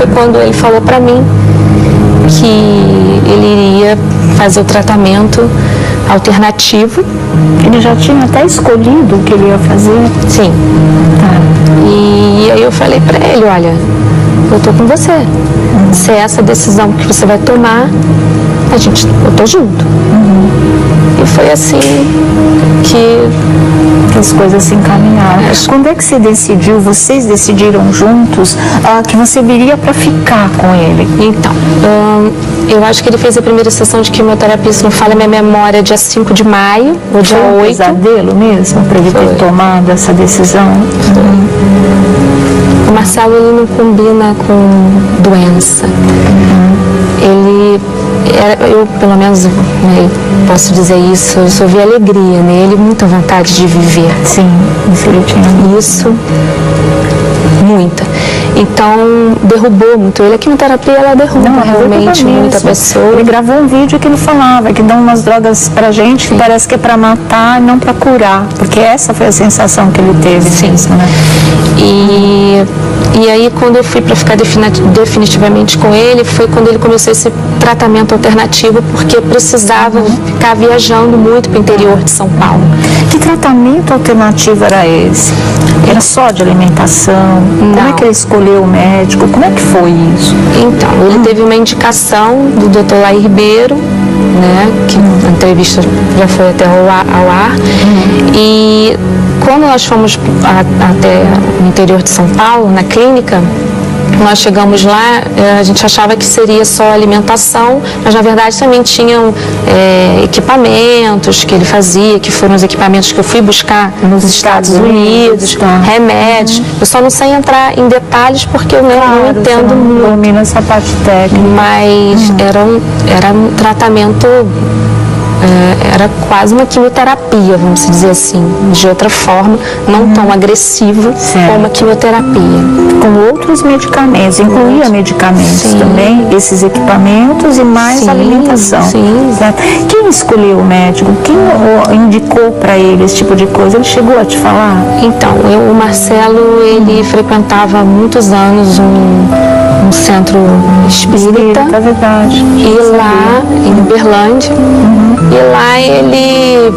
foi quando ele falou para mim que ele iria fazer o tratamento alternativo. Ele já tinha até escolhido o que ele ia fazer? Sim. Tá. E aí eu falei para ele, olha, eu tô com você. Se é essa decisão que você vai tomar, eu tô junto. E foi assim que as coisas se encaminharam. Quando é que você decidiu, vocês decidiram juntos, que você viria para ficar com ele? Então, eu acho que ele fez a primeira sessão de quimioterapia, se não falha a minha memória, dia 5 de maio, ou dia 8. Foi um pesadelo mesmo, para ele ter tomado essa decisão? O Marcelo, ele não combina com doença. Eu, pelo menos, posso dizer isso, eu só vi alegria nele, muita vontade de viver. Sim, isso ele tinha. Isso, muita. Então, derrubou muito ele. A quimioterapia, ela derruba realmente muita pessoa. Ele gravou um vídeo que ele falava que dão umas drogas pra gente que parece que é pra matar e não pra curar. Porque essa foi a sensação que ele teve. Sim. Mesmo, né? E aí, quando eu fui para ficar definitivamente com ele, foi quando ele começou esse tratamento alternativo, porque precisava ficar viajando muito para o interior de São Paulo. Que tratamento alternativo era esse? Era só de alimentação? Não. Como é que ele escolheu o médico? Como é que foi isso? Então, ele teve uma indicação do Dr. Laí Ribeiro, né, que a entrevista já foi até ao ar. E quando nós fomos até o interior de São Paulo, na clínica, nós chegamos lá, a gente achava que seria só alimentação, mas na verdade também tinham equipamentos que ele fazia, que foram os equipamentos que eu fui buscar nos Estados Unidos, remédios. Eu só não sei entrar em detalhes porque eu não entendo muito. Não domina essa parte técnica. Mas era um tratamento, era quase uma quimioterapia, vamos dizer assim, de outra forma, não tão agressivo como a quimioterapia. Com outros medicamentos, incluía medicamentos também, esses equipamentos e mais alimentação. Sim. Certo? Quem escolheu o médico? Quem indicou para ele esse tipo de coisa? Ele chegou a te falar? Então, o Marcelo, ele frequentava há muitos anos um centro espírita, É verdade. E lá em Uberlândia, e lá ele,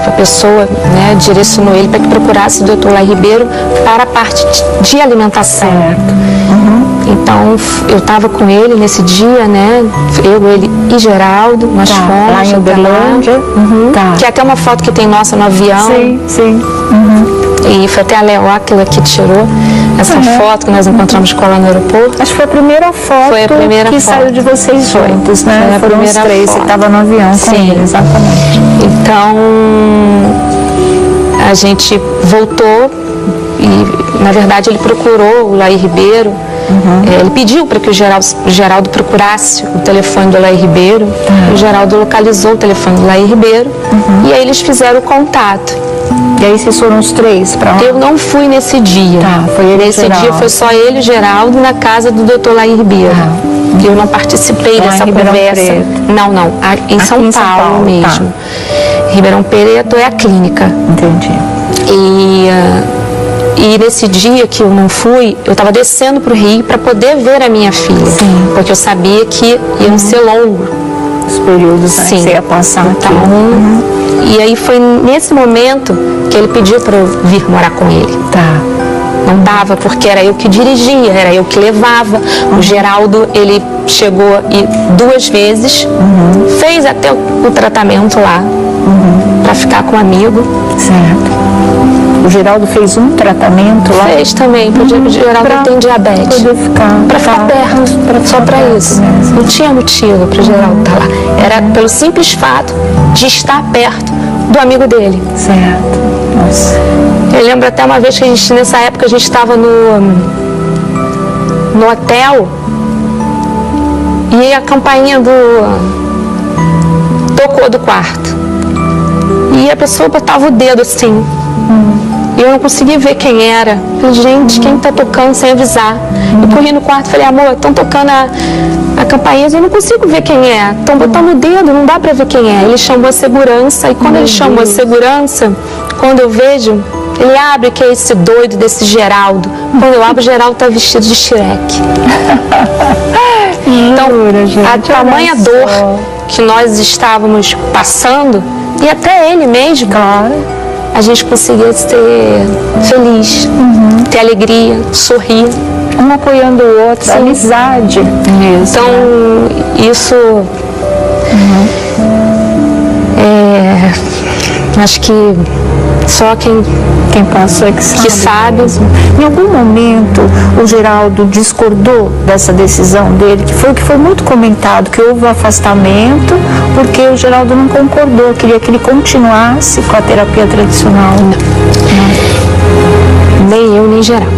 a pessoa, né, direcionou ele para que procurasse o Dr. Laí Ribeiro para a parte de alimentação. Então, eu estava com ele nesse dia, né, eu, ele e Geraldo, nós fomos lá em Uberlândia. Que é até uma foto que tem nossa no avião. Sim. E foi até a Leo Áquila que tirou essa foto que nós encontramos com ela no aeroporto. Acho que foi a primeira foto que saiu de vocês juntos, né? Foram os três, você estava no avião com ele, exatamente. Então, a gente voltou e, na verdade, ele procurou o Laí Ribeiro. Ele pediu para que o Geraldo procurasse o telefone do Laí Ribeiro. O Geraldo localizou o telefone do Laí Ribeiro e aí eles fizeram o contato. E aí vocês foram os três para lá? Eu não fui nesse dia. Foi ele nesse dia foi só ele e o Geraldo na casa do Dr. Laí Ribeiro. Eu não participei dessa conversa. Não, em São Paulo mesmo. Ribeirão Preto é a clínica. Entendi. E nesse dia que eu não fui, eu estava descendo para o Rio para poder ver a minha filha. Porque eu sabia que ia ser longo. Os períodos que você ia passar aqui. E aí foi nesse momento que ele pediu para eu vir morar com ele. Não dava, porque era eu que dirigia, era eu que levava. O Geraldo, ele chegou e 2 vezes, fez até o tratamento lá, para ficar com um amigo. Certo. O Geraldo fez um tratamento lá? Fez também, porque o Geraldo tem diabetes. Para ficar perto, só para isso. Não tinha motivo para o Geraldo estar lá. Era pelo simples fato de estar perto do amigo dele. Certo. Nossa. Eu lembro até uma vez que nessa época a gente estava no hotel e a campainha tocou do quarto. E a pessoa botava o dedo assim. E eu não consegui ver quem era. Falei, gente, quem tá tocando sem avisar? Eu corri no quarto e falei, amor, estão tocando a campainha, eu não consigo ver quem é. Estão botando o dedo, não dá para ver quem é. Ele chamou a segurança, e quando ele chamou a segurança, quando eu vejo, Ele abre, que é esse doido desse Geraldo. Quando eu abro, o Geraldo tá vestido de Shrek. Então, a tamanha dor que nós estávamos passando, e até ele mesmo, a gente conseguia ser feliz, ter alegria, sorrir. Um apoiando o outro, a amizade mesmo. Então, isso acho que só quem passou é que sabe. Em algum momento o Geraldo discordou dessa decisão dele, que foi muito comentado, que houve um afastamento porque o Geraldo não concordou, queria que ele continuasse com a terapia tradicional. Nem eu, nem Geraldo.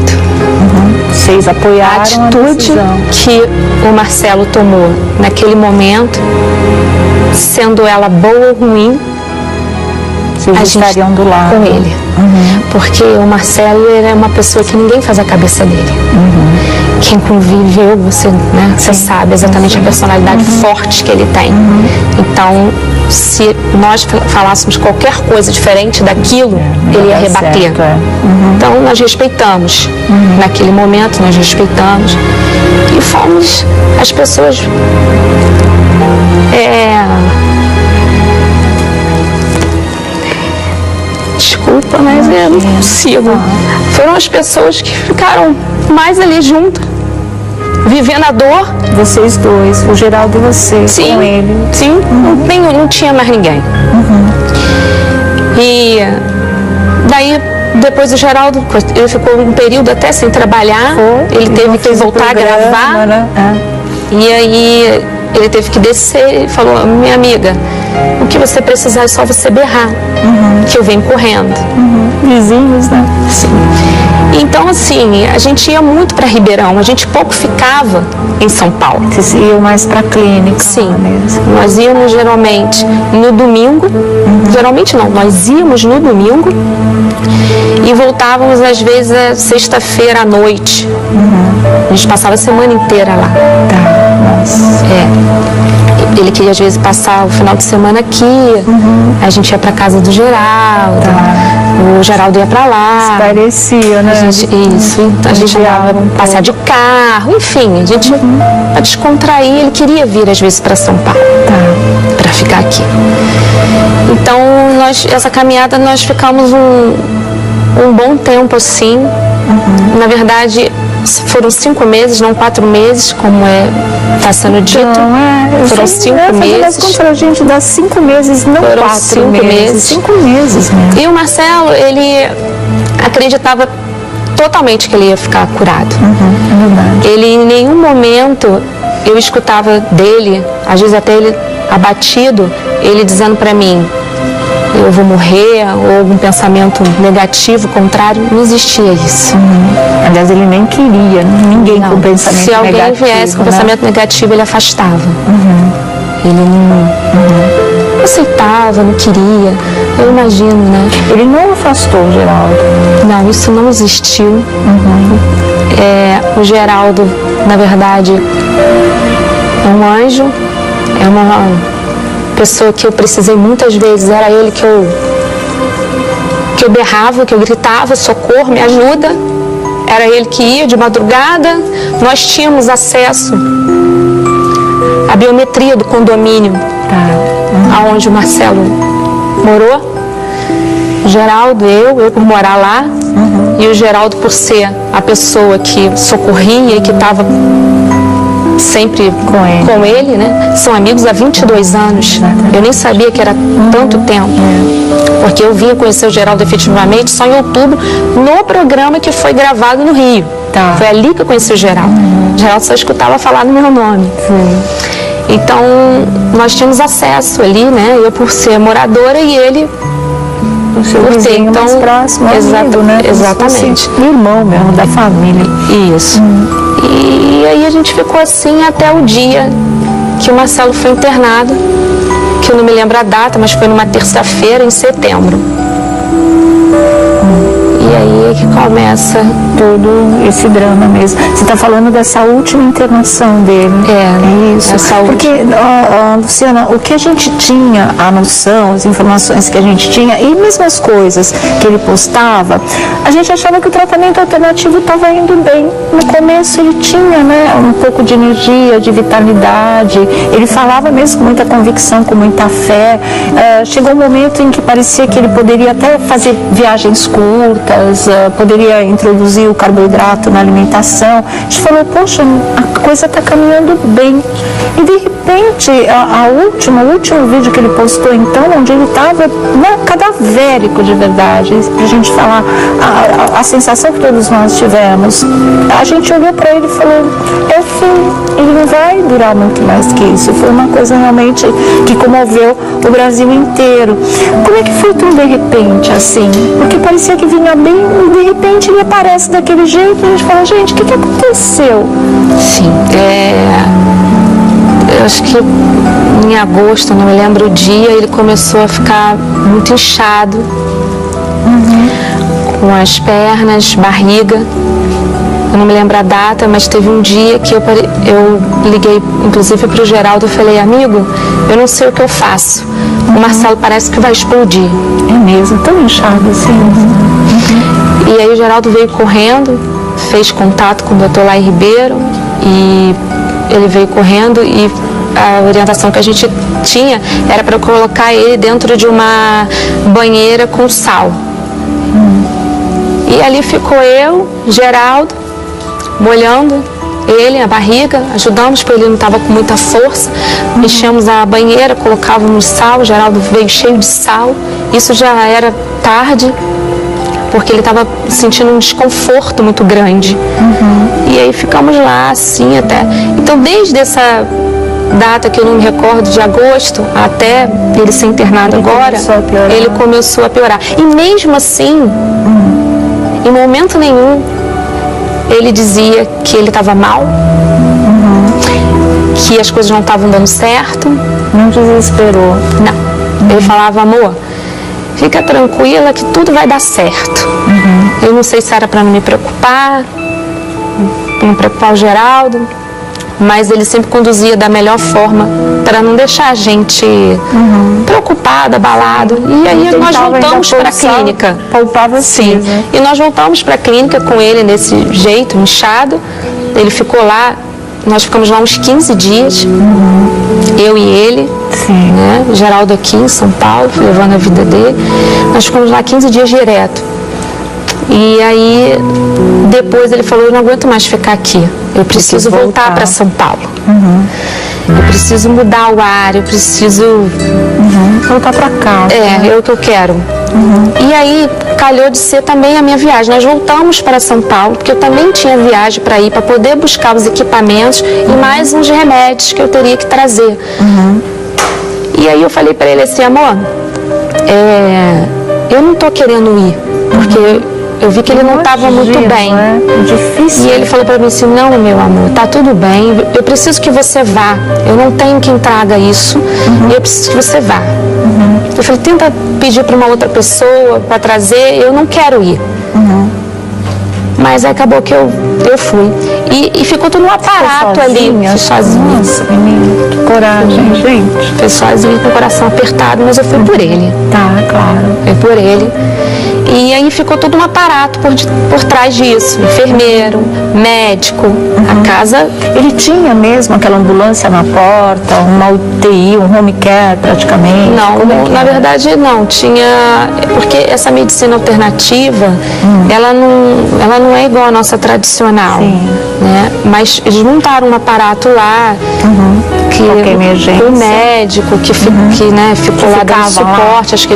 Vocês apoiaram a atitude que o Marcelo tomou naquele momento, sendo ela boa ou ruim, vocês estariam do lado com ele. Porque o Marcelo era uma pessoa que ninguém faz a cabeça dele. Quem conviveu, você sabe exatamente a personalidade forte que ele tem. Então, se nós falássemos qualquer coisa diferente daquilo, ele ia rebater. Então, nós respeitamos. Naquele momento, nós respeitamos. E fomos as pessoas... Desculpa, mas eu não consigo. Foram as pessoas que ficaram mais ali junto, vivendo a dor. Vocês dois, o Geraldo e você, com ele. Sim, não tinha mais ninguém. E daí, depois o Geraldo, ele ficou um período até sem trabalhar. Ele teve que voltar a gravar. E aí, ele teve que descer e falou: minha amiga, o que você precisar é só você berrar, que eu venho correndo. Vizinhos, né? Sim. Então, assim, a gente ia muito para Ribeirão, a gente pouco ficava em São Paulo. Vocês iam mais para a clínica? Sim. Nós íamos geralmente no domingo, geralmente não, nós íamos no domingo e voltávamos às vezes a sexta-feira à noite. A gente passava a semana inteira lá. Ele queria às vezes passar o final de semana aqui, a gente ia para casa do Geraldo, o Geraldo ia para lá. Parecia, né? A gente ia passear de carro, enfim, a gente para descontrair, ele queria vir às vezes para São Paulo, para ficar aqui. Então, essa caminhada nós ficamos um bom tempo assim. Na verdade, foram 5 meses, não 4 meses, como está sendo dito. Foram 5 meses. Para a gente dá 5 meses, não 4 meses. 5 meses mesmo. E o Marcelo, ele acreditava totalmente que ele ia ficar curado. É verdade. Ele, em nenhum momento, eu escutava dele, às vezes até ele abatido, ele dizendo para mim: eu vou morrer, ou algum pensamento negativo, contrário, não existia isso. Aliás, ele nem queria, ninguém com pensamento negativo. Se alguém viesse com pensamento negativo, ele afastava. Ele não aceitava, não queria. Eu imagino, né? Ele não afastou o Geraldo? Não, isso não existiu. O Geraldo, na verdade, é um anjo, é uma pessoa que eu precisei muitas vezes, era ele que eu berrava, que eu gritava: socorro, me ajuda. Era ele que ia de madrugada. Nós tínhamos acesso à biometria do condomínio, aonde o Marcelo morou. O Geraldo, eu por morar lá, e o Geraldo por ser a pessoa que socorria e que estava sempre com ele, né? São amigos há 22 anos. Eu nem sabia que era tanto tempo. Porque eu vim conhecer o Geraldo efetivamente só em outubro, no programa que foi gravado no Rio. Foi ali que eu conheci o Geraldo. O Geraldo só escutava falar no meu nome. Então, nós tínhamos acesso ali, né? Eu por ser moradora e ele por ter, então, mais próximo, amigo, né? Exatamente. Irmão mesmo, da família. Isso. E aí a gente ficou assim até o dia que o Marcelo foi internado, que eu não me lembro a data, mas foi numa terça-feira, em setembro. E aí que começa todo esse drama mesmo. Você está falando dessa última internação dele. É isso. Porque, Luciana, o que a gente tinha, a noção, as informações que a gente tinha, e mesmo as coisas que ele postava, a gente achava que o tratamento alternativo estava indo bem. No começo ele tinha, né, um pouco de energia, de vitalidade, ele falava mesmo com muita convicção, com muita fé. Chegou um momento em que parecia que ele poderia até fazer viagens curtas, poderia introduzir o carboidrato na alimentação. A gente falou, poxa, a coisa está caminhando bem. E de repente, o último vídeo que ele postou então, onde ele estava cadavérico de verdade, pra gente falar a sensação que todos nós tivemos, a gente olhou para ele e falou, é o fim, ele não vai durar muito mais que isso. Foi uma coisa realmente que comoveu o Brasil inteiro. Como é que foi tão de repente assim? Porque parecia que vinha bem e de repente ele aparece daquele jeito e a gente fala, gente, o que aconteceu? Sim, eu acho que em agosto, não me lembro o dia, ele começou a ficar muito inchado, com as pernas, barriga. Eu não me lembro a data, mas teve um dia que eu liguei, inclusive, para o Geraldo e falei, amigo, eu não sei o que eu faço. O Marcelo parece que vai explodir. É mesmo, tão inchado assim. E aí o Geraldo veio correndo, fez contato com o Dr. Laí Ribeiro e ele veio correndo e a orientação que a gente tinha era para colocar ele dentro de uma banheira com sal. E ali ficou eu, Geraldo, molhando ele, a barriga, ajudamos porque ele não estava com muita força, enchemos a banheira, colocávamos sal, o Geraldo veio cheio de sal, isso já era tarde, porque ele estava sentindo um desconforto muito grande. E aí ficamos lá assim até. Então desde essa data que eu não me recordo, de agosto, até ele ser internado agora, ele começou a piorar. E mesmo assim, em momento nenhum, ele dizia que ele estava mal, que as coisas não estavam dando certo. Não desesperou? Não. Ele falava, amor, fica tranquila que tudo vai dar certo. Eu não sei se era para não me preocupar, não preocupar o Geraldo, mas ele sempre conduzia da melhor forma para não deixar a gente preocupado, abalado. E aí nós voltamos para a clínica. Poupava sim. E nós voltamos para a clínica com ele desse jeito, inchado. Ele ficou lá, nós ficamos lá uns 15 dias, eu e ele, né? Geraldo aqui em São Paulo, levando a vida dele. Nós ficamos lá 15 dias direto. E aí, depois ele falou, eu não aguento mais ficar aqui, eu preciso voltar para São Paulo. Eu preciso mudar o ar, eu preciso voltar para cá. É o que eu quero. E aí, calhou de ser também a minha viagem. Nós voltamos para São Paulo, porque eu também tinha viagem para ir, para poder buscar os equipamentos e mais uns remédios que eu teria que trazer. E aí eu falei para ele assim, amor, eu não tô querendo ir, porque eu vi que ele não estava muito bem. Difícil. E ele falou para mim assim, não, meu amor, tá tudo bem, eu preciso que você vá. Eu não tenho quem traga isso, e eu preciso que você vá. Eu falei, tenta pedir para uma outra pessoa para trazer, eu não quero ir. Mas aí acabou que eu fui. E ficou tudo um aparato ali. Fui sozinha. Nossa, menina, que coragem, gente. Fui sozinha com o coração apertado, mas eu fui por ele. Tá, claro. Foi por ele. E aí ficou todo um aparato por trás disso. Enfermeiro, médico, a casa. Ele tinha mesmo aquela ambulância na porta, uma UTI, um home care praticamente? Não, na verdade não. Tinha, porque essa medicina alternativa, ela não é igual à nossa tradicional. Né? Mas eles montaram um aparato lá, que o médico que ficou lá dando suporte. Acho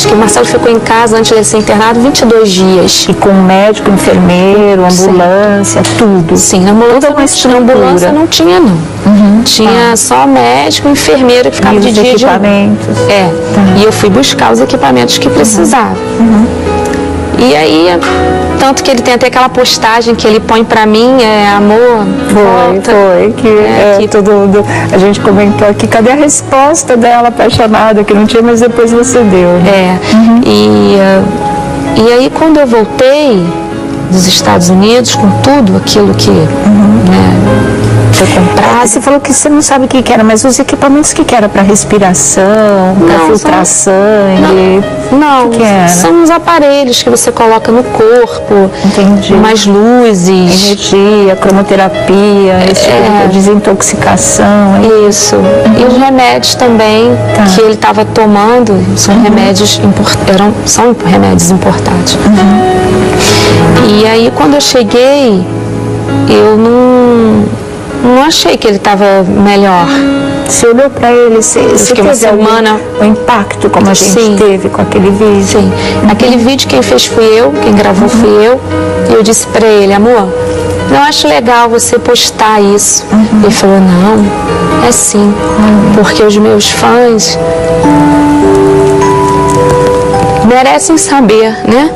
que o Marcelo ficou em casa antes de ser internado 22 dias. E com médico, enfermeiro, ambulância, tudo. Sim, na ambulância não tinha, não. Tinha só médico, enfermeiro que ficava de dia de equipamentos. E eu fui buscar os equipamentos que precisava. E aí, tanto que ele tem até aquela postagem que ele põe pra mim, amor, volta. Que todo mundo, a gente comentou aqui, cadê a resposta dela apaixonada, que não tinha, mas depois você deu. E aí, quando eu voltei dos Estados Unidos, com tudo aquilo que foi comprado. Você falou que você não sabe o que era, mas os equipamentos que era para respiração, para filtrar sangue? Não, que era? São os aparelhos que você coloca no corpo. Entendi. Mais luzes. Energia, cromoterapia, desintoxicação. Isso. E os remédios também que ele estava tomando são remédios importados. E aí, quando eu cheguei, eu não achei que ele estava melhor. Você olhou para ele, você teve uma semana... o impacto como a gente teve com aquele vídeo? Sim. Aquele vídeo quem fez fui eu, quem gravou fui eu. E eu disse para ele, amor, não acho legal você postar isso. Ele falou, não, é sim, porque os meus fãs merecem saber, né?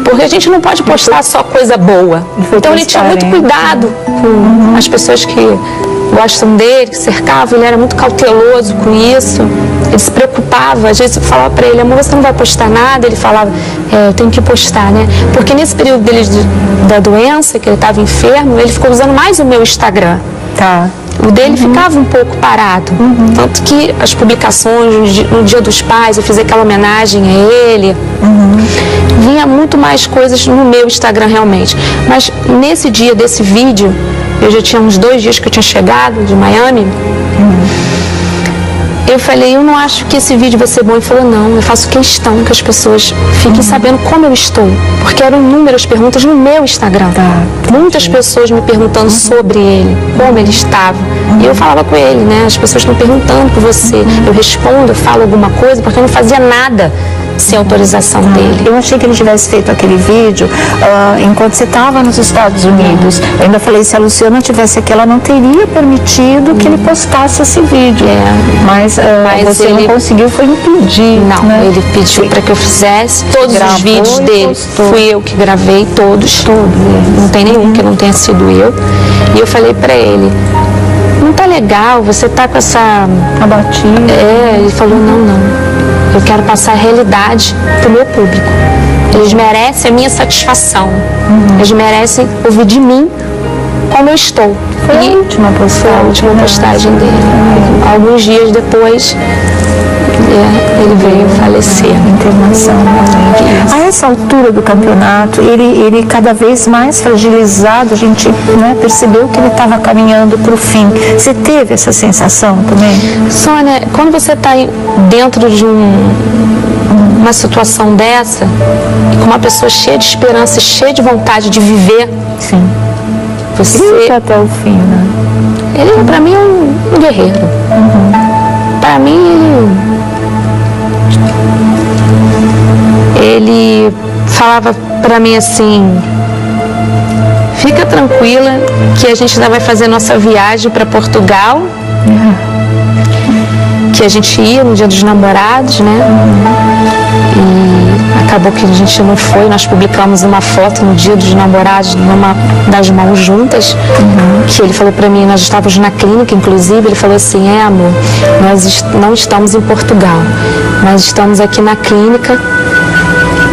Porque a gente não pode postar só coisa boa. Então ele tinha muito cuidado com as pessoas que gostam dele, que cercavam. Ele era muito cauteloso com isso. Ele se preocupava. Às vezes eu falava para ele, amor, você não vai postar nada? Ele falava, eu tenho que postar, né? Porque nesse período dele da doença, que ele estava enfermo, ele ficou usando mais o meu Instagram. Tá. O dele ficava um pouco parado. Tanto que as publicações, no Dia dos Pais, eu fiz aquela homenagem a ele. Vinha muito mais coisas no meu Instagram realmente. Mas nesse dia desse vídeo, eu já tinha uns 2 dias que eu tinha chegado de Miami. Eu falei, eu não acho que esse vídeo vai ser bom. Ele falou, não, eu faço questão que as pessoas fiquem sabendo como eu estou. Porque eram inúmeras perguntas no meu Instagram. Muitas pessoas me perguntando sobre ele, como ele estava. E eu falava com ele, né? As pessoas estão perguntando por você. Eu respondo, eu falo alguma coisa, porque eu não fazia nada sem autorização dele. Eu achei que ele tivesse feito aquele vídeo enquanto você estava nos Estados Unidos. Eu ainda falei, se a Luciana tivesse aqui, ela não teria permitido que ele postasse esse vídeo. Mas você ele não conseguiu, foi impedir. Não, né? Ele pediu para que eu fizesse. Todos os vídeos dele, fui eu que gravei, todos. Não tem nenhum que não tenha sido eu. E eu falei para ele, não tá legal, você tá com essa... abatida. Ele falou, não. Eu quero passar a realidade para o meu público. Eles merecem a minha satisfação. Eles merecem ouvir de mim como eu estou. Foi a última postagem dele. Alguns dias depois, ele veio falecer. Internação. A essa altura do campeonato, ele cada vez mais fragilizado, a gente percebeu que ele estava caminhando para o fim. Você teve essa sensação também? Sônia, quando você está dentro de uma situação dessa, e com uma pessoa cheia de esperança, cheia de vontade de viver, sim. Você... Ele até o fim, né? Ele, para mim, é um guerreiro. Para mim, ele falava para mim assim, fica tranquila que a gente ainda vai fazer nossa viagem para Portugal, que a gente ia no Dia dos Namorados, né? E acabou que a gente não foi. Nós publicamos uma foto no Dia dos Namorados, numa das mãos juntas, que ele falou para mim, nós estávamos na clínica, inclusive, ele falou assim, amor, nós não estamos em Portugal, nós estamos aqui na clínica.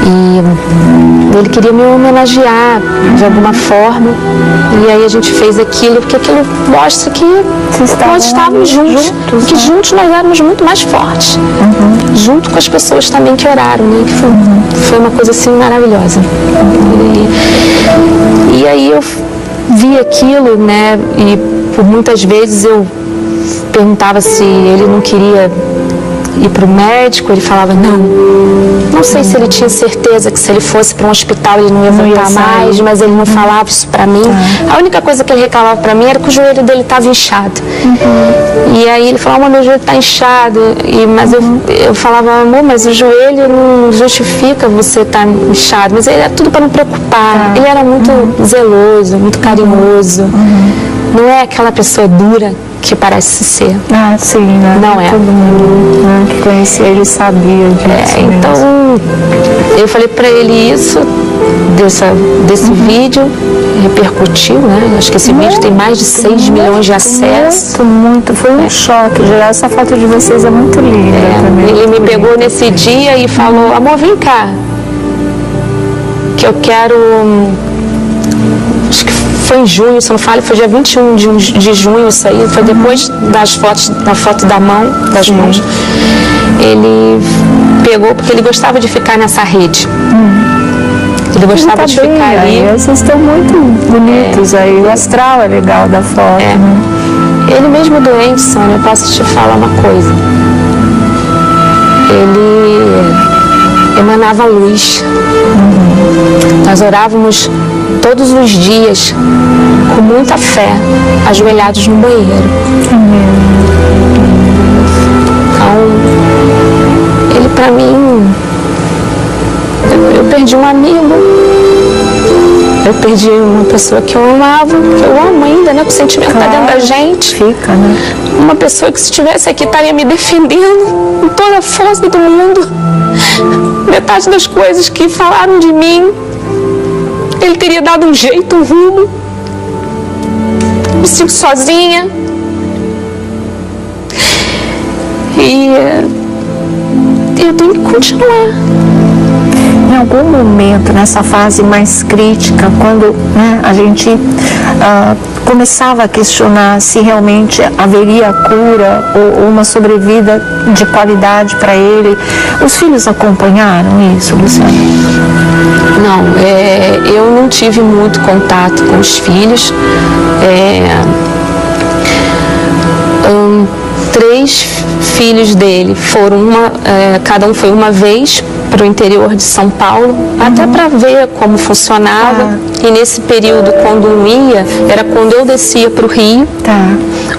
E ele queria me homenagear de alguma forma. E aí a gente fez aquilo, porque aquilo mostra que nós estávamos juntos. Que juntos nós éramos muito mais fortes. Junto com as pessoas também que oraram, né? Que foi uma coisa assim maravilhosa. E aí eu vi aquilo, né? E por muitas vezes eu perguntava se ele não queria ir para o médico, ele falava não sei se ele tinha certeza que se ele fosse para um hospital ele não ia voltar mais, mas ele não falava isso para mim. A única coisa que ele reclamava para mim era que o joelho dele estava inchado. E aí ele falava, meu joelho está inchado, mas eu falava, amor, mas o joelho não justifica você estar inchado, mas ele era tudo para não preocupar. Ele era muito zeloso, muito carinhoso, não é aquela pessoa dura que parece ser. Sim, né? Não é. Todo mundo que conhecia ele sabia disso. Então, eu falei para ele isso, desse vídeo, repercutiu, né? Acho que esse vídeo tem mais de 6 milhões de acessos. Muito. Foi um choque. Gerar essa foto de vocês é muito linda também. Ele me pegou nesse dia e falou, amor, vem cá. que eu quero... Acho que foi em junho, se não falha, foi dia 21 de junho isso aí, foi depois da foto da mão, das mãos. Ele pegou porque ele gostava de ficar nessa rede. Ele gostava de ficar ali. Vocês estão muito bonitos aí, o astral é legal da foto. Ele mesmo doente, Sônia, eu posso te falar uma coisa. Ele emanava luz. Nós orávamos todos os dias com muita fé, ajoelhados no banheiro. Então, ele pra mim, eu perdi um amigo, eu perdi uma pessoa que eu amava, que eu amo ainda, né? O sentimento tá dentro da gente. Fica, né? Uma pessoa que se estivesse aqui estaria me defendendo com toda a força do mundo. Metade das coisas que falaram de mim, ele teria dado um jeito, um rumo. Me sinto sozinha. E eu tenho que continuar. Em algum momento, nessa fase mais crítica, quando a gente começava a questionar se realmente haveria cura ou uma sobrevida de qualidade para ele, os filhos acompanharam isso, Luciana? Não, eu não tive muito contato com os filhos. 3 filhos dele foram cada um foi uma vez para o interior de São Paulo, até para ver como funcionava. E nesse período, quando um ia, era quando eu descia para o Rio,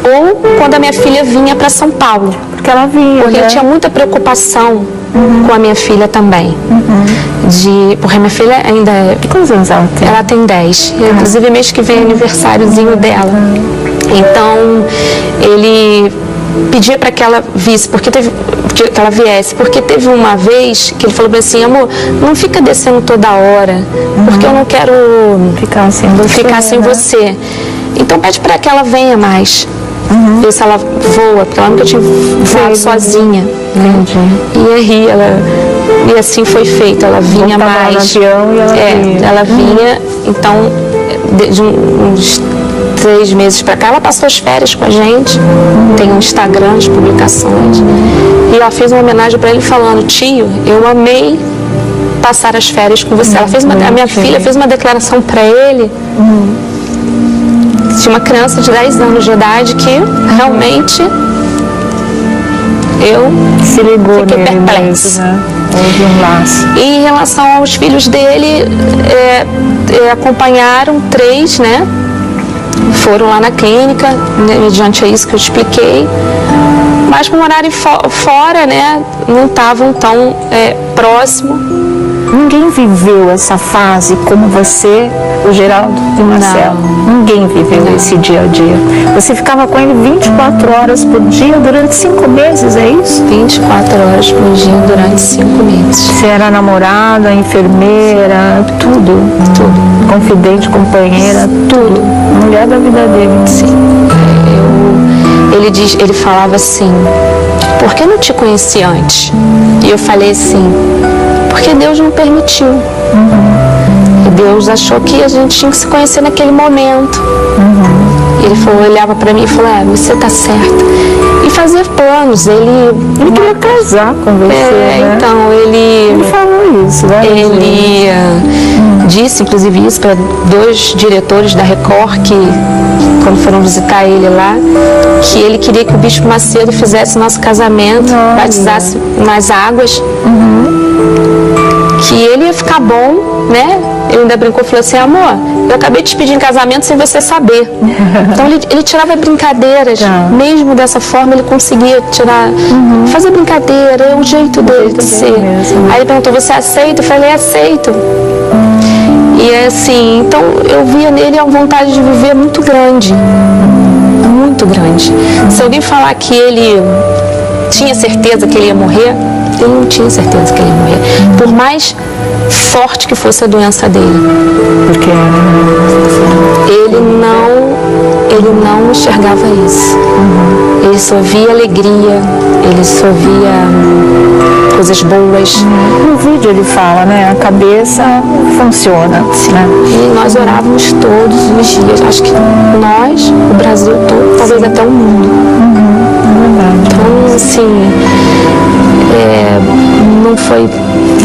ou quando a minha filha vinha para São Paulo, porque ela vinha, porque ele tinha muita preocupação com a minha filha também. Porque a minha filha ainda Quantos anos ela tem? Ela tem 10. Inclusive, mês que vem é aniversáriozinho dela. Então, ele pedia para que ela visse, que ela viesse, porque teve uma vez que ele falou assim: amor, não fica descendo toda hora, porque eu não quero ficar sem você. Então pede para que ela venha mais, ver se ela voa, porque ela nunca tinha voado sozinha. E aí e assim foi feito, ela vinha mais. No avião e ela vinha. Então, de uns 3 meses para cá, ela passou as férias com a gente. Tem um Instagram de publicações. E ela fez uma homenagem para ele falando: tio, eu amei passar as férias com você. A minha filha fez uma declaração para ele. Tinha uma criança de 10 anos de idade que realmente se ligou fiquei perplexa. Houve um laço. E em relação aos filhos dele, acompanharam 3, né? Foram lá na clínica, mediante a isso que eu expliquei, mas por morarem fora, né, não estavam tão próximo. Ninguém viveu essa fase como você, o Geraldo e o Marcelo. Ninguém viveu esse dia a dia. Você ficava com ele 24 horas por dia durante 5 meses, é isso? 24 horas por dia durante 5 meses. Você era namorada, enfermeira, tudo. Confidente, companheira, tudo. Mulher da vida dele. Sim. Ele falava assim: por que não te conheci antes? E eu falei assim: porque Deus não permitiu. E Deus achou que a gente tinha que se conhecer naquele momento. Ele olhava para mim e falou: você tá certa. E fazia planos. Ele queria casar com você, né? Então, ele falou isso, né? Ele disse, inclusive, isso para 2 diretores da Record que, quando foram visitar ele lá, que ele queria que o Bispo Macedo fizesse nosso casamento, batizasse nas águas, que ele ia ficar bom, né? Ele ainda brincou e falou assim: amor, eu acabei de te pedir em casamento sem você saber. Então ele tirava brincadeiras, mesmo dessa forma ele conseguia tirar, fazer brincadeira, é o jeito dele de ser. Aí ele perguntou: você aceita? Eu falei: aceito. E assim, então eu via nele uma vontade de viver muito grande. Muito grande. Se alguém falar que ele tinha certeza que ele ia morrer, ele não tinha certeza que ele ia morrer. Por mais forte que fosse a doença dele. Porque ele não enxergava isso. Ele só via alegria, ele só via coisas boas. No vídeo ele fala, né? A cabeça funciona. Sim. Né? E nós orávamos todos os dias. Acho que nós, o Brasil todo, talvez até o mundo. Então, assim,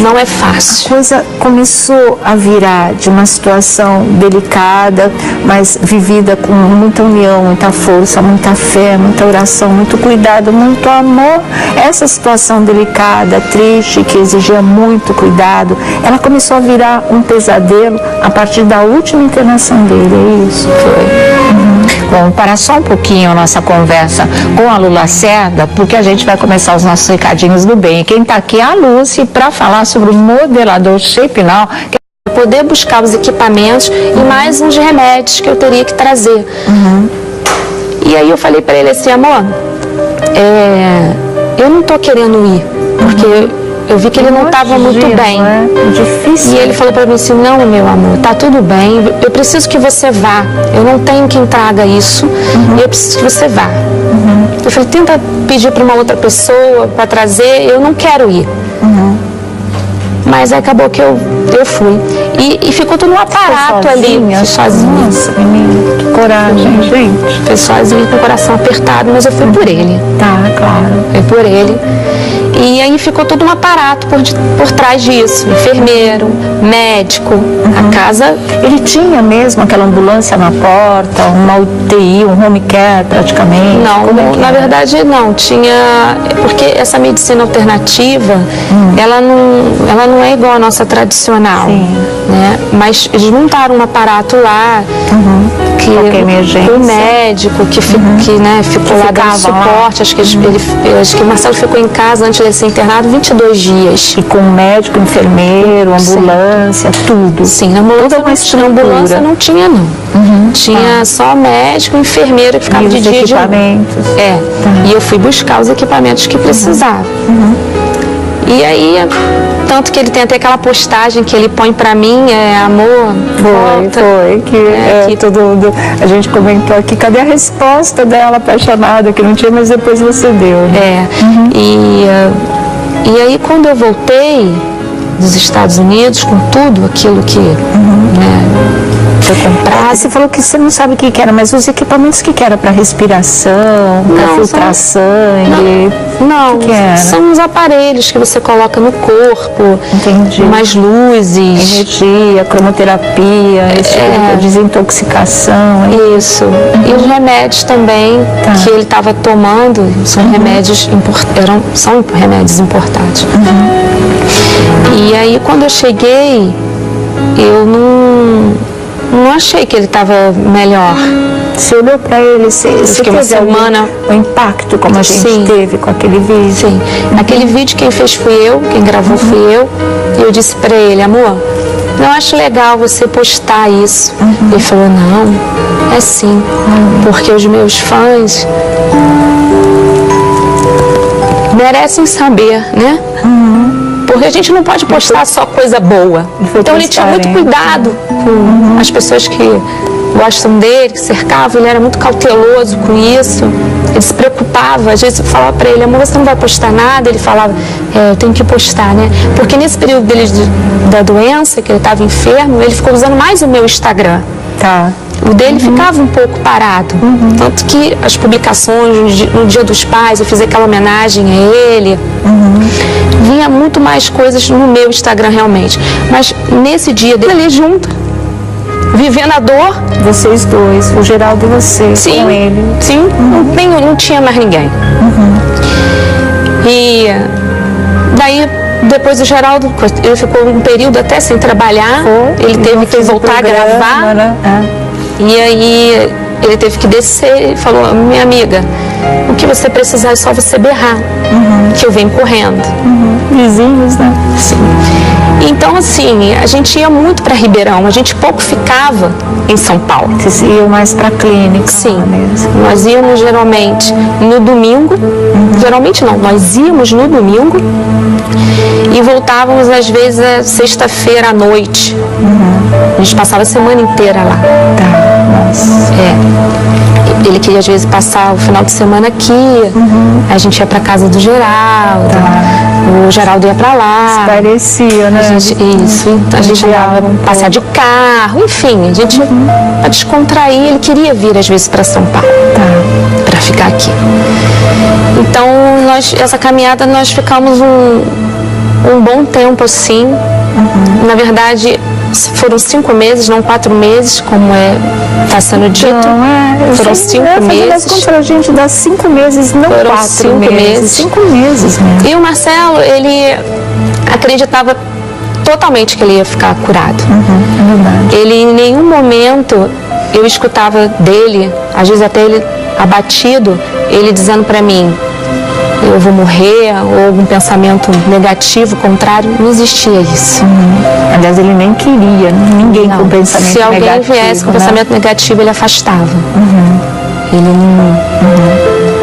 não é fácil. A coisa começou a virar de uma situação delicada, mas vivida com muita união, muita força, muita fé, muita oração, muito cuidado, muito amor. Essa situação delicada, triste, que exigia muito cuidado, ela começou a virar um pesadelo a partir da última internação dele, é isso? Foi. Bom, parar só um pouquinho a nossa conversa com a Lu Lacerda, porque a gente vai começar os nossos recadinhos do bem. E quem está aqui é a Lúcia para falar sobre o modelador Shape Now. Poder buscar os equipamentos e mais uns remédios que eu teria que trazer. E aí eu falei para ele assim, amor, eu não tô querendo ir, porque eu vi que ele não estava muito bem. É difícil. E ele falou para mim assim, não, meu amor, tá tudo bem, eu preciso que você vá, eu não tenho quem traga isso, e eu preciso que você vá. Eu falei, tenta pedir para uma outra pessoa para trazer, eu não quero ir. Mas acabou que eu fui. E ficou tudo um aparato ali. Fui sozinha. Nossa, menina, que coragem, gente. Fui sozinha com o coração apertado, mas eu fui por ele. Tá, claro. Foi por ele. E aí ficou todo um aparato por trás disso. Enfermeiro, médico, a casa. Ele tinha mesmo aquela ambulância na porta, uma UTI, um home care praticamente? Não, na verdade não. Tinha. Porque essa medicina alternativa, ela não é igual à nossa tradicional. Sim. Né? Mas eles montaram um aparato lá. Que o médico que ficou lá dando suporte, acho que o Marcelo ficou em casa antes de ser internado 22 dias. E com médico, enfermeiro, ambulância, tudo. Sim, na ambulância não tinha não. Tinha só médico, enfermeiro que ficava de dia de equipamentos. E eu fui buscar os equipamentos que precisava. E aí, tanto que ele tem até aquela postagem que ele põe pra mim, amor, volta. Que todo mundo, a gente comentou aqui, cadê a resposta dela apaixonada, que não tinha, mas depois você deu. Né? E aí quando eu voltei dos Estados Unidos, com tudo aquilo que foi comprado. Você falou que você não sabe o que era, mas os equipamentos que era para respiração, para filtrar sangue? Não, que era? São os aparelhos que você coloca no corpo. Entendi. Mais luzes. Energia, cromoterapia, desintoxicação. Isso. E os remédios também que ele estava tomando são remédios importados. E aí quando eu cheguei, eu não achei que ele estava melhor. Você olhou para ele, você teve uma semana o impacto como a gente teve com aquele vídeo? Sim. Aquele vídeo quem fez fui eu, quem gravou fui eu. E eu disse para ele, amor, não acho legal você postar isso. Ele falou, não, é sim, porque os meus fãs merecem saber, né? Porque a gente não pode postar só coisa boa. Então ele tinha muito cuidado com as pessoas que gostam dele, que cercavam. Ele era muito cauteloso com isso. Ele se preocupava. Às vezes eu falava para ele, amor, você não vai postar nada? Ele falava, eu tenho que postar, né? Porque nesse período dele da doença, que ele estava enfermo, ele ficou usando mais o meu Instagram. Tá. O dele ficava um pouco parado. Tanto que as publicações, no Dia dos Pais, eu fiz aquela homenagem a ele. Vinha muito mais coisas no meu Instagram realmente. Mas nesse dia dele, ali junto, vivendo a dor. Vocês dois, o Geraldo e você, com ele. Sim, não tinha mais ninguém. E daí, depois o Geraldo, ele ficou um período até sem trabalhar. Ele teve que voltar a gravar. Né? E aí ele teve que descer e falou, minha amiga, o que você precisar é só você berrar, que eu venho correndo. Vizinhos, né? Sim. Então, assim, a gente ia muito para Ribeirão, a gente pouco ficava em São Paulo. Vocês iam mais para a clínica? Sim, nós íamos geralmente no domingo, geralmente não, nós íamos no domingo e voltávamos às vezes a sexta-feira à noite. A gente passava a semana inteira lá. Tá, nossa. Ele queria às vezes passar o final de semana aqui. A gente ia para casa do Geraldo, o Geraldo ia para lá. Parecia, né? A gente ia passear de carro, enfim, a gente para descontrair, ele queria vir às vezes para São Paulo, para ficar aqui. Então, essa caminhada nós ficamos um bom tempo assim. Na verdade, foram 5 meses, não 4 meses, como está sendo dito. Então, foram 5 meses. Contra a gente dá 5 meses, não 4 meses. 5 meses mesmo. E o Marcelo, ele acreditava totalmente que ele ia ficar curado. É verdade. Ele, em nenhum momento, eu escutava dele, às vezes até ele abatido, ele dizendo para mim: eu vou morrer, ou algum pensamento negativo, contrário, não existia isso. Aliás, ele nem queria, ninguém com pensamento negativo. Se alguém viesse com pensamento negativo, ele afastava. Ele não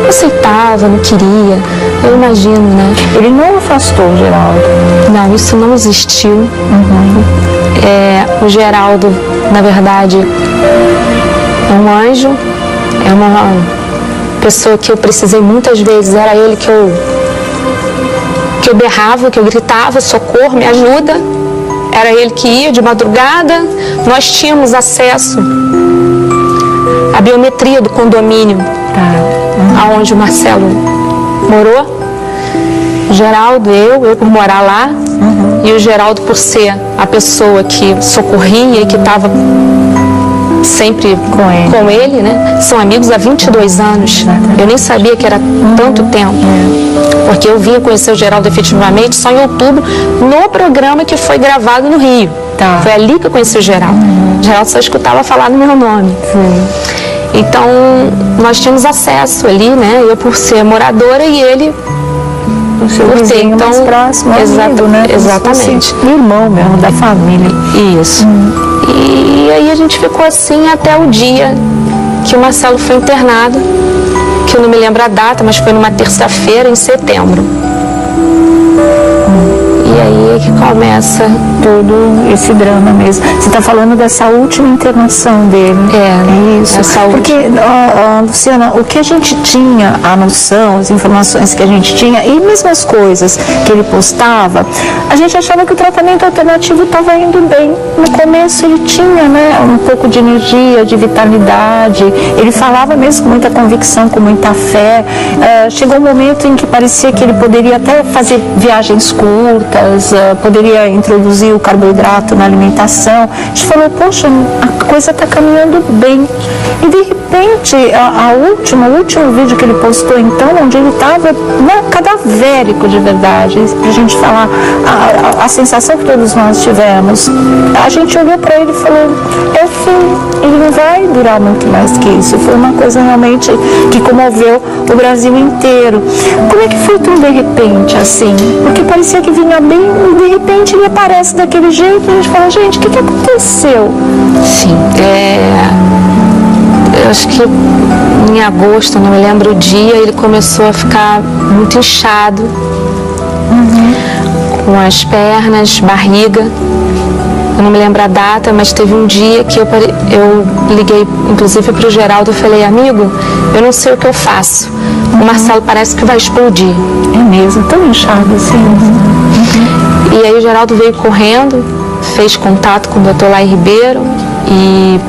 aceitava, não queria. Eu imagino, né? Ele não afastou o Geraldo? Não, isso não existiu. O Geraldo, na verdade, é um anjo, é uma pessoa que eu precisei muitas vezes, era ele que eu berrava, que eu gritava: socorro, me ajuda. Era ele que ia de madrugada. Nós tínhamos acesso à biometria do condomínio aonde o Marcelo morou. O Geraldo, eu por morar lá, e o Geraldo por ser a pessoa que socorria e que estava sempre com ele, né? São amigos há 22 anos. Eu nem sabia que era tanto tempo. Porque eu vim conhecer o Geraldo efetivamente só em outubro, no programa que foi gravado no Rio. Foi ali que eu conheci o Geraldo. O Geraldo só escutava falar no meu nome. Então, nós tínhamos acesso ali, né? Eu por ser moradora e ele por ter, então, mais próximo, amigo, né? Exatamente. Irmão mesmo, da família. Isso. E aí a gente ficou assim até o dia que o Marcelo foi internado, que eu não me lembro a data, mas foi numa terça-feira, em setembro. E aí é que começa todo esse drama mesmo. Você está falando dessa última internação dele. Isso. Essa porque, Luciana, o que a gente tinha, a noção, as informações que a gente tinha, e mesmo as coisas que ele postava, a gente achava que o tratamento alternativo estava indo bem. No começo ele tinha, né, um pouco de energia, de vitalidade. Ele falava mesmo com muita convicção, com muita fé. Chegou um momento em que parecia que ele poderia até fazer viagens curtas, poderia introduzir o carboidrato na alimentação. A gente falou: poxa, a coisa está caminhando bem. E de repente, o último vídeo que ele postou, então, onde ele estava cadavérico de verdade, pra gente falar a sensação que todos nós tivemos, a gente olhou para ele e falou: é o fim, ele não vai durar muito mais que isso. Foi uma coisa realmente que comoveu o Brasil inteiro. Como é que foi tão de repente assim? Porque parecia que vinha bem e de repente ele aparece daquele jeito e a gente fala: gente, o que aconteceu? Sim, eu acho que em agosto, não me lembro o dia, ele começou a ficar muito inchado, com as pernas, barriga. Eu não me lembro a data, mas teve um dia que eu liguei, inclusive, para o Geraldo e falei: amigo, eu não sei o que eu faço. O Marcelo parece que vai explodir. É mesmo, tão inchado assim. E aí o Geraldo veio correndo, fez contato com o doutor Laí Ribeiro, e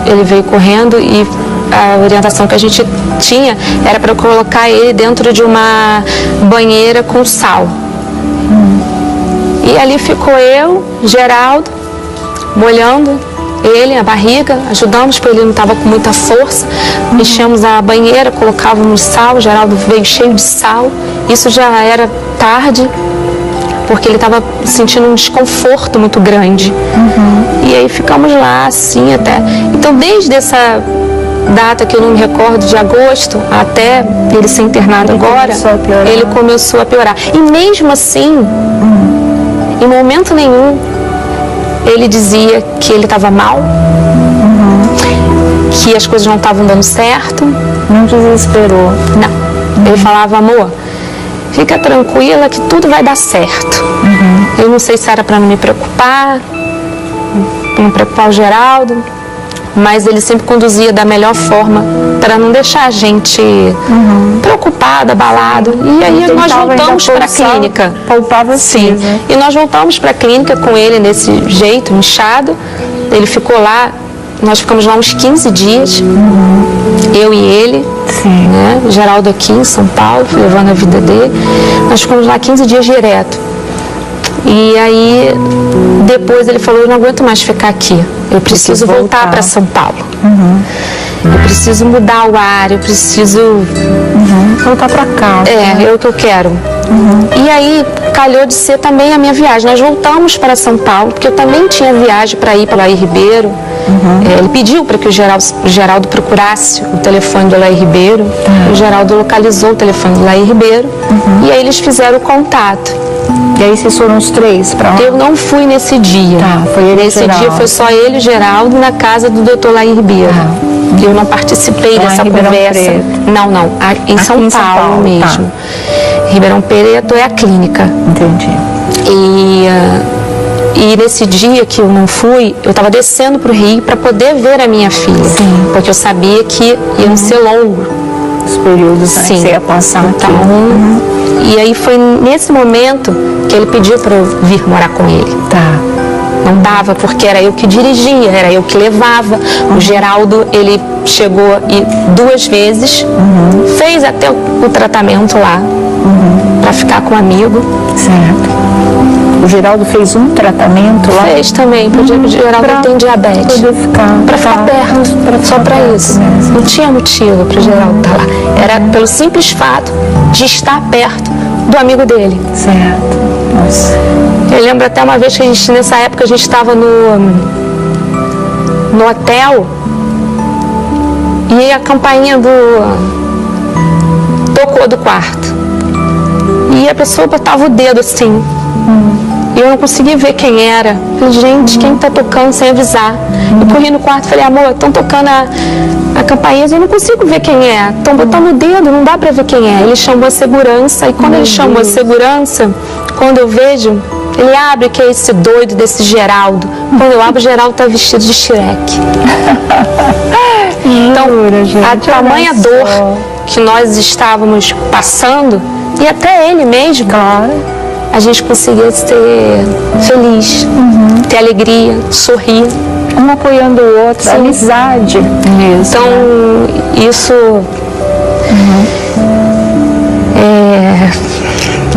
ele veio correndo, e a orientação que a gente tinha era para colocar ele dentro de uma banheira com sal. E ali ficou eu, Geraldo, molhando ele, a barriga, ajudamos, porque ele não estava com muita força. Enchemos a banheira, colocávamos sal, o Geraldo veio cheio de sal. Isso já era tarde, porque ele estava sentindo um desconforto muito grande. E aí ficamos lá, assim, até... Então, desde essa data que eu não me recordo, de agosto, até ele ser internado agora, ele começou a piorar. E mesmo assim, em momento nenhum, ele dizia que ele estava mal, que as coisas não estavam dando certo. Não desesperou? Não. Ele falava: amor, fica tranquila que tudo vai dar certo. Eu não sei se era para não me preocupar, não preocupar o Geraldo, mas ele sempre conduzia da melhor forma para não deixar a gente preocupado, abalado. E aí nós voltamos para a clínica. Poupava sim. E nós voltamos para a clínica com ele desse jeito, inchado. Ele ficou lá, nós ficamos lá uns 15 dias, eu e ele, né? Geraldo aqui em São Paulo, levando a vida dele. Nós ficamos lá 15 dias direto. E aí, depois ele falou, eu não aguento mais ficar aqui, eu preciso voltar para São Paulo. Eu preciso mudar o ar, eu preciso voltar para cá. É o que eu quero. E aí, calhou de ser também a minha viagem. Nós voltamos para São Paulo, porque eu também tinha viagem para ir para Laí Ribeiro. Ele pediu para que o Geraldo procurasse o telefone do Laí Ribeiro. O Geraldo localizou o telefone do Laí Ribeiro. E aí eles fizeram o contato. E aí vocês foram os três para lá? Eu não fui nesse dia. Foi ele nesse dia foi só ele e o Geraldo na casa do Dr. Laí Ribeiro. Eu não participei dessa conversa. Não. Em São Paulo mesmo. Ribeirão Preto é a clínica. Entendi. E nesse dia que eu não fui, eu estava descendo para o Rio para poder ver a minha filha. Porque eu sabia que ia ser longo. Os períodos que você ia passar aqui. E aí foi nesse momento que ele pediu para eu vir morar com ele. Não dava, porque era eu que dirigia, era eu que levava. O Geraldo, ele chegou 2 vezes, fez até o tratamento lá, para ficar com um amigo. Certo. O Geraldo fez um tratamento lá? Fez também, porque o Geraldo tem diabetes. Para ficar perto, só para isso. Não tinha motivo para o Geraldo estar lá. Era pelo simples fato de estar perto do amigo dele. Certo. Nossa. Eu lembro até uma vez que nessa época a gente estava no hotel e a campainha tocou do quarto. E a pessoa botava o dedo assim. E eu não consegui ver quem era. Falei, gente, quem está tocando sem avisar? Eu corri no quarto e falei, amor, estão tocando a campainha, eu não consigo ver quem é. Estão botando o dedo, não dá para ver quem é. Ele chamou a segurança, e quando ele chamou a segurança, quando eu vejo, ele abre, que é esse doido desse Geraldo. Quando eu abro, o Geraldo está vestido de Shrek. Então, a tamanha dor que nós estávamos passando, e até ele mesmo, a gente conseguia ser feliz, ter alegria, sorrir. Um apoiando o outro, a amizade mesmo. Então, isso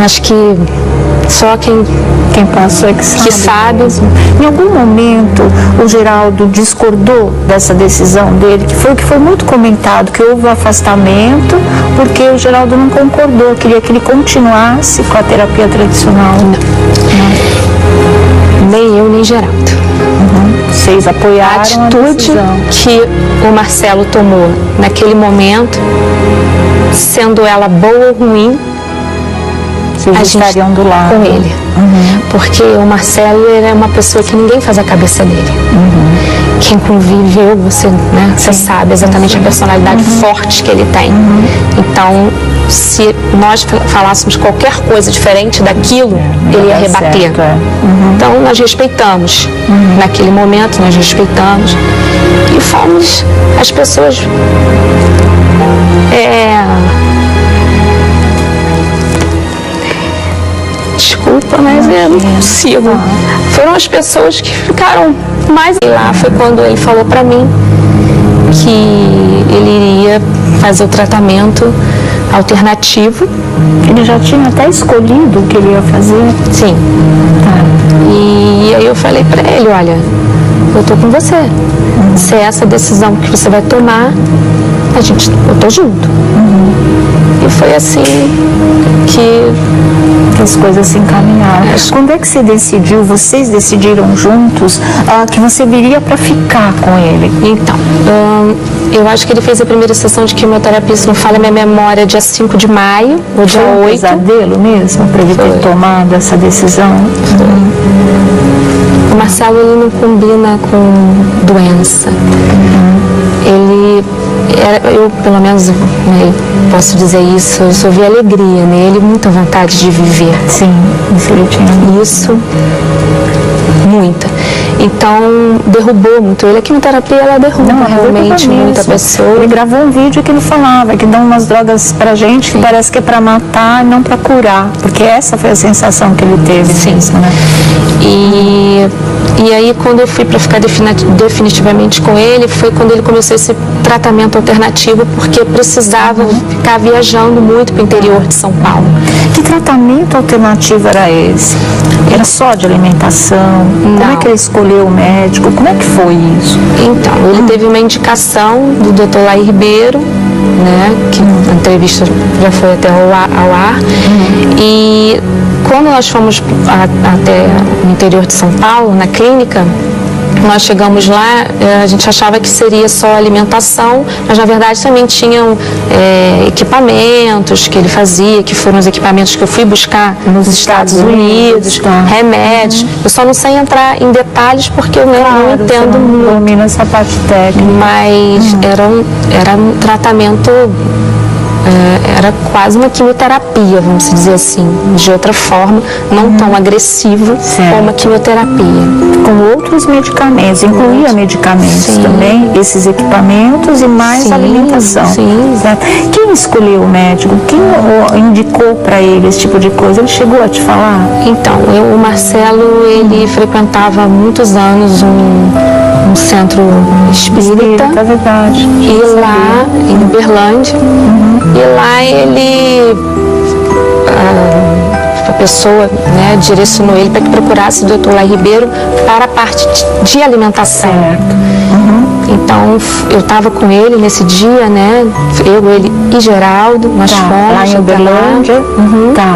acho que só quem passou é que sabe. Em algum momento o Geraldo discordou dessa decisão dele, que foi muito comentado, que houve um afastamento porque o Geraldo não concordou, queria que ele continuasse com a terapia tradicional. Nem eu, nem Geraldo. Vocês apoiaram a atitude que o Marcelo tomou naquele momento, sendo ela boa ou ruim, vocês estariam do lado com ele. Porque o Marcelo é uma pessoa que ninguém faz a cabeça dele. Quem conviveu, você sabe exatamente a personalidade forte que ele tem. Então, se nós falássemos qualquer coisa diferente daquilo, ele ia rebater. Então, nós respeitamos. Naquele momento, nós respeitamos. E fomos as pessoas... Desculpa, mas eu não consigo. Foram as pessoas que ficaram mais lá. Foi quando ele falou para mim que ele iria fazer o tratamento alternativo. Ele já tinha até escolhido o que ele ia fazer? Sim. E aí eu falei para ele, olha, eu tô com você. Se é essa decisão que você vai tomar, eu tô junto. E foi assim que as coisas se encaminharam. Quando é que vocês decidiram juntos que você viria para ficar com ele? Então, eu acho que ele fez a primeira sessão de quimioterapia, se não falha a minha memória, dia 5 de maio, ou dia 8. Foi um pesadelo mesmo para ele ter tomado essa decisão? O Marcelo, ele não combina com doença. Eu, pelo menos, posso dizer isso, eu só vi alegria nele, muita vontade de viver. Sim, isso ele tinha. Isso, muita. Então, derrubou muito ele. A quimioterapia, ela derruba realmente muita pessoa. Ele gravou um vídeo que ele falava que dão umas drogas pra gente que parece que é pra matar e não pra curar, porque essa foi a sensação que ele teve. Sim. Mesmo, né? E aí, quando eu fui para ficar definitivamente com ele, foi quando ele começou esse tratamento alternativo, porque precisava ficar viajando muito para o interior de São Paulo. Que tratamento alternativo era esse? Era só de alimentação? Não. Como é que ele escolheu o médico? Como é que foi isso? Então, ele teve uma indicação do Dr. Laí Ribeiro, né, que a entrevista já foi até ao ar. E quando nós fomos até o interior de São Paulo, na clínica, nós chegamos lá, a gente achava que seria só alimentação, mas na verdade também tinham equipamentos que ele fazia, que foram os equipamentos que eu fui buscar nos Estados Unidos, remédios. Eu só não sei entrar em detalhes porque eu não entendo muito. Não domina essa parte técnica. Mas era um tratamento, era quase uma quimioterapia, vamos dizer assim, de outra forma, não tão agressiva como a quimioterapia. Com outros medicamentos, incluía medicamentos também, esses equipamentos e mais alimentação. Sim. Certo? Quem escolheu o médico? Quem indicou para ele esse tipo de coisa? Ele chegou a te falar? Então, o Marcelo, ele frequentava há muitos anos um centro espírita, É verdade. E lá em Uberlândia, e lá ele, a pessoa, né, direcionou ele para que procurasse o Dr. Laí Ribeiro para a parte de alimentação. Então, eu estava com ele nesse dia, né, eu, ele e Geraldo, nós fomos lá em Uberlândia.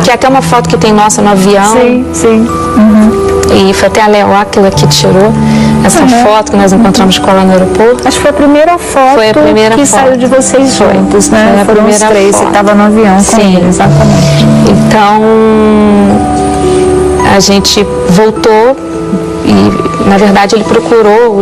Que é até uma foto que tem nossa no avião. Sim. E foi até a Leo Áquila que tirou essa foto que nós encontramos com ela no aeroporto. Acho que foi a primeira foto que saiu de vocês juntos, né? Foram os três, você estava no avião com ele, exatamente. Então, a gente voltou e, na verdade, ele procurou